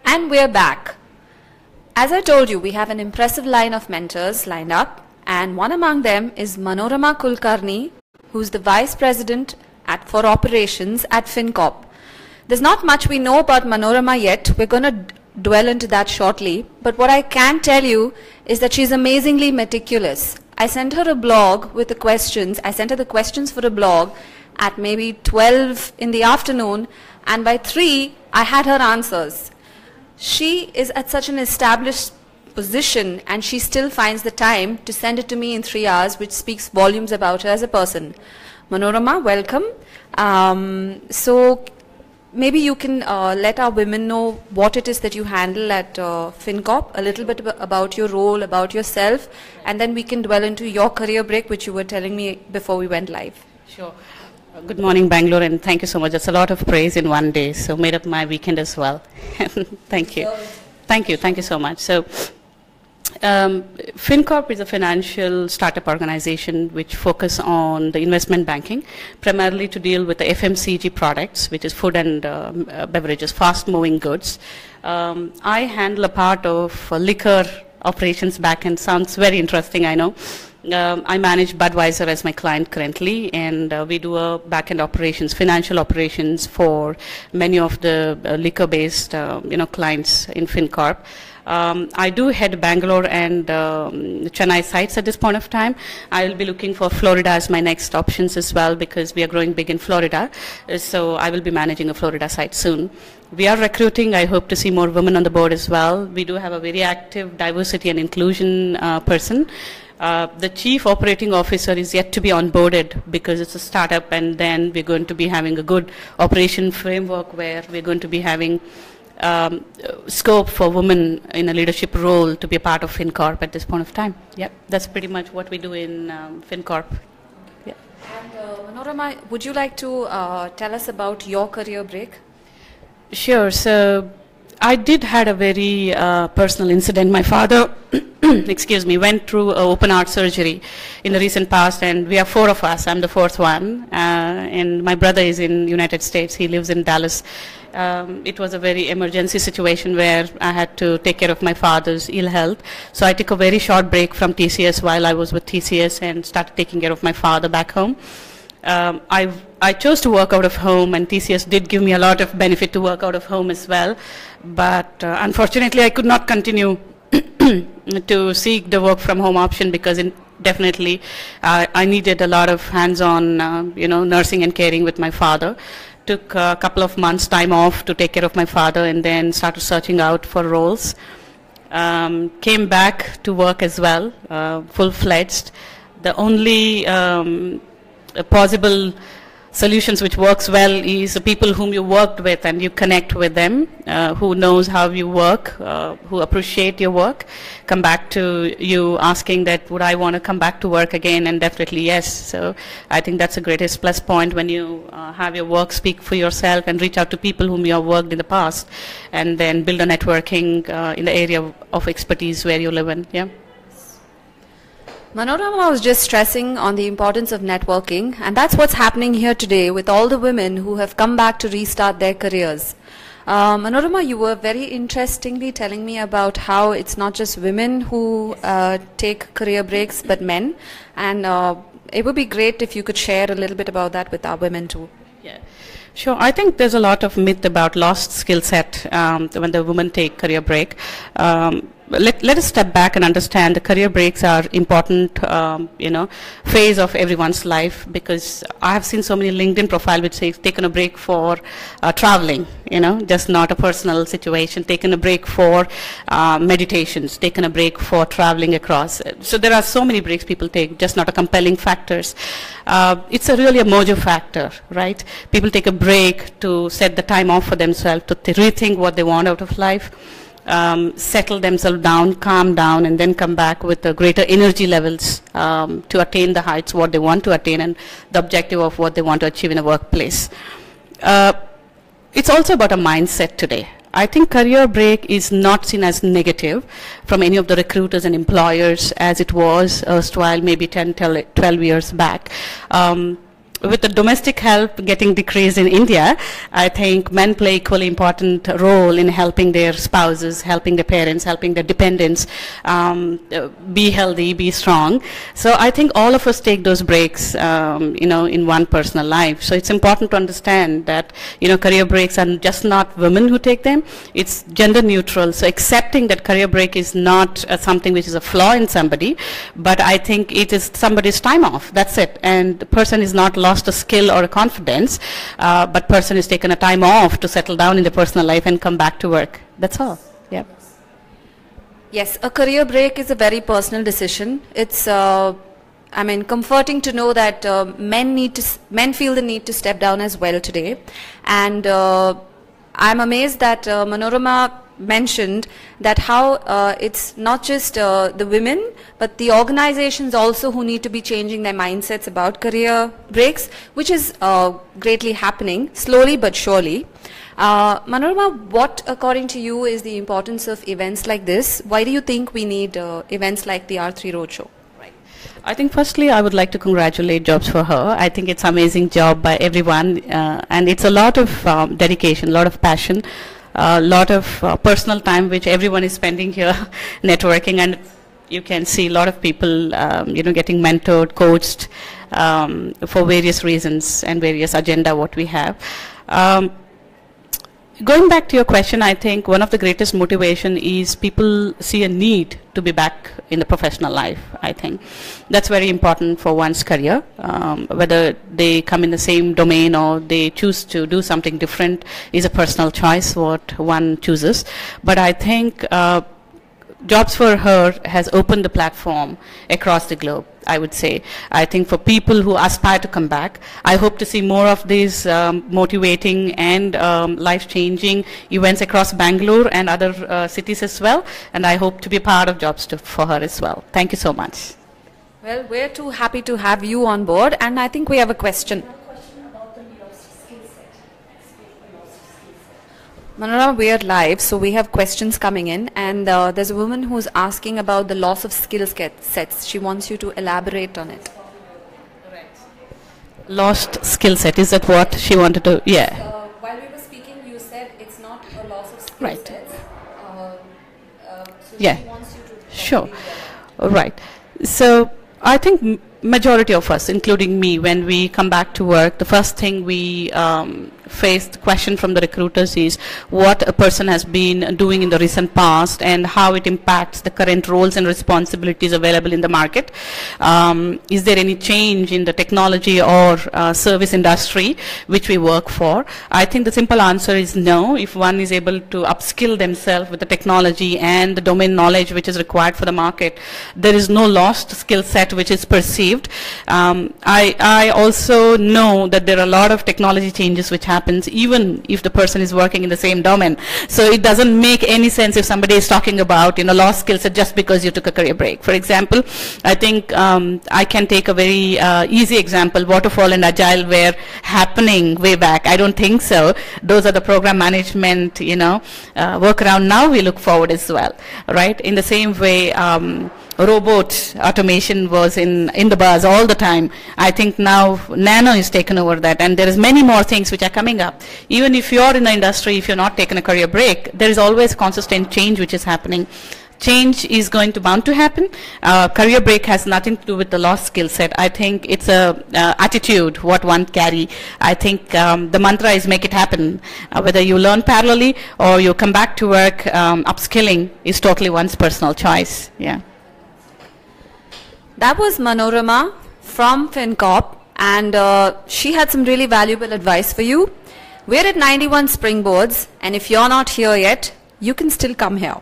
And we're back. As I told you, we have an impressive line of mentors lined up, and one among them is Manorama Kulkarni, who's the Vice President for Operations at FinCorp. There's not much we know about Manorama yet. We're going to dwell into that shortly. But what I can tell you is that she's amazingly meticulous. I sent her a blog with the questions. I sent her the questions for a blog at maybe 12 in the afternoon, and by 3, I had her answers. She is at such an established position, and she still finds the time to send it to me in 3 hours, which speaks volumes about her as a person. Manorama, welcome. So maybe you can let our women know what it is that you handle at FinCorp, a little bit about your role, about yourself, and then we can dwell into your career break, which you were telling me before we went live. Sure. Good morning, Bangalore, and thank you so much. That's a lot of praise in one day, so made up my weekend as well. Thank you. Thank you so much. So, FinCorp is a financial startup organization which focus on the investment banking, primarily to deal with the FMCG products, which is food and beverages, fast-moving goods. I handle a part of liquor operations backend. Sounds very interesting, I know. I manage Budweiser as my client currently, and we do a back-end operations, financial operations for many of the liquor-based, clients in FinCorp. I do head Bangalore and Chennai sites at this point of time. I will be looking for Florida as my next options as well, because we are growing big in Florida. So I will be managing a Florida site soon. We are recruiting. I hope to see more women on the board as well. We do have a very active diversity and inclusion person. The chief operating officer is yet to be onboarded because it's a startup, and then we're going to be having a good operation framework where we're going to be having scope for women in a leadership role to be a part of FinCorp at this point of time. Yep, that's pretty much what we do in FinCorp. Yeah. And Manorama, would you like to tell us about your career break? Sure. So I did had a very personal incident. My father, excuse me, went through open heart surgery in the recent past, and we are 4 of us. I'm the 4th one, and my brother is in United States. He lives in Dallas. It was a very emergency situation where I had to take care of my father's ill health. So I took a very short break from TCS while I was with TCS and started taking care of my father back home. I chose to work out of home, and TCS did give me a lot of benefit to work out of home as well. But unfortunately, I could not continue to seek the work from home option because definitely I needed a lot of hands-on, nursing and caring with my father. Took a couple of months time off to take care of my father, and then started searching out for roles. Came back to work as well, full-fledged. The only possible solutions which works well is the people whom you worked with and you connect with them, who knows how you work, who appreciate your work, come back to you asking that would I want to come back to work again, and definitely yes. So I think that's the greatest plus point when you have your work speak for yourself and reach out to people whom you have worked in the past, and then build a networking in the area of expertise where you live in. Yeah. Manorama was just stressing on the importance of networking, and that's what's happening here today with all the women who have come back to restart their careers. Manorama, you were very interestingly telling me about how it's not just women who take career breaks, but men, and it would be great if you could share a little bit about that with our women too. Yeah. Sure. I think there's a lot of myth about lost skill set when the women take career break. Let us step back and understand the career breaks are important, phase of everyone's life, because I have seen so many LinkedIn profile which says taken a break for traveling, just not a personal situation, taken a break for meditations, taken a break for traveling across. So there are so many breaks people take, just not a compelling factors. It's really a mojo factor, right? People take a break to set the time off for themselves, to rethink what they want out of life. Settle themselves down, calm down, and then come back with greater energy levels to attain the heights what they want to attain and the objective of what they want to achieve in a workplace. It's also about a mindset today. I think career break is not seen as negative from any of the recruiters and employers as it was erstwhile maybe 10, 12 years back. with the domestic help getting decreased in India, I think men play equally important role in helping their spouses, helping their parents, helping their dependents be healthy, be strong. So I think all of us take those breaks, in one personal life. So it's important to understand that, career breaks are just not women who take them. It's gender neutral. So accepting that career break is not something which is a flaw in somebody, but I think it is somebody's time off. That's it. And the person is not lost a skill or a confidence, but person is taken a time off to settle down in their personal life and come back to work. That's all. Yeah. Yes, a career break is a very personal decision. It's, comforting to know that men feel the need to step down as well today. And I'm amazed that Manorama mentioned that how it's not just the women, but the organizations also who need to be changing their mindsets about career breaks, which is greatly happening, slowly but surely. Manorama, what according to you is the importance of events like this? Why do you think we need events like the R3 Roadshow? I think firstly I would like to congratulate Jobs for Her. I think it's an amazing job by everyone, and it's a lot of dedication, a lot of passion, a lot of personal time which everyone is spending here networking, and you can see a lot of people getting mentored, coached for various reasons and various agenda what we have. Going back to your question, I think one of the greatest motivation is people see a need to be back in the professional life. I think that's very important for one's career, whether they come in the same domain or they choose to do something different is a personal choice what one chooses. But I think Jobs for Her has opened the platform across the globe, I would say. I think for people who aspire to come back, I hope to see more of these motivating and life-changing events across Bangalore and other cities as well. And I hope to be part of Jobs for Her as well. Thank you so much. Well, we're too happy to have you on board, and I think we have a question. Manorama, we are live, so we have questions coming in, and there's a woman who's asking about the loss of skill sets. She wants you to elaborate on it. Lost skill set, is that what she wanted to, yeah. While we were speaking, you said it's not a loss of skill sets. So yeah. she wants you to... Sure. Right. So I think majority of us, including me, when we come back to work, the first thing we face the question from the recruiters is what a person has been doing in the recent past and how it impacts the current roles and responsibilities available in the market. Is there any change in the technology or service industry which we work for? I think the simple answer is no. If one is able to upskill themselves with the technology and the domain knowledge which is required for the market, there is no lost skill set which is perceived. I also know that there are a lot of technology changes which happens even if the person is working in the same domain. So it doesn't make any sense if somebody is talking about lost skill set just because you took a career break. For example, I think I can take a very easy example. Waterfall and Agile were happening way back. I don't think so. Those are the program management workaround now we look forward as well, right? In the same way, robot automation was in the buzz all the time. I think now Nano is taken over that, and there is many more things which are coming up. Even if you're in the industry, if you're not taking a career break, there is always consistent change which is happening. Change is going to bound to happen. Career break has nothing to do with the lost skill set. I think it's a attitude what one carry. I think the mantra is make it happen. Whether you learn parallelly or you come back to work, upskilling is totally one's personal choice. Yeah. That was Manorama from FinCorp, and she had some really valuable advice for you. We're at 91 Springboards, and if you're not here yet, you can still come here.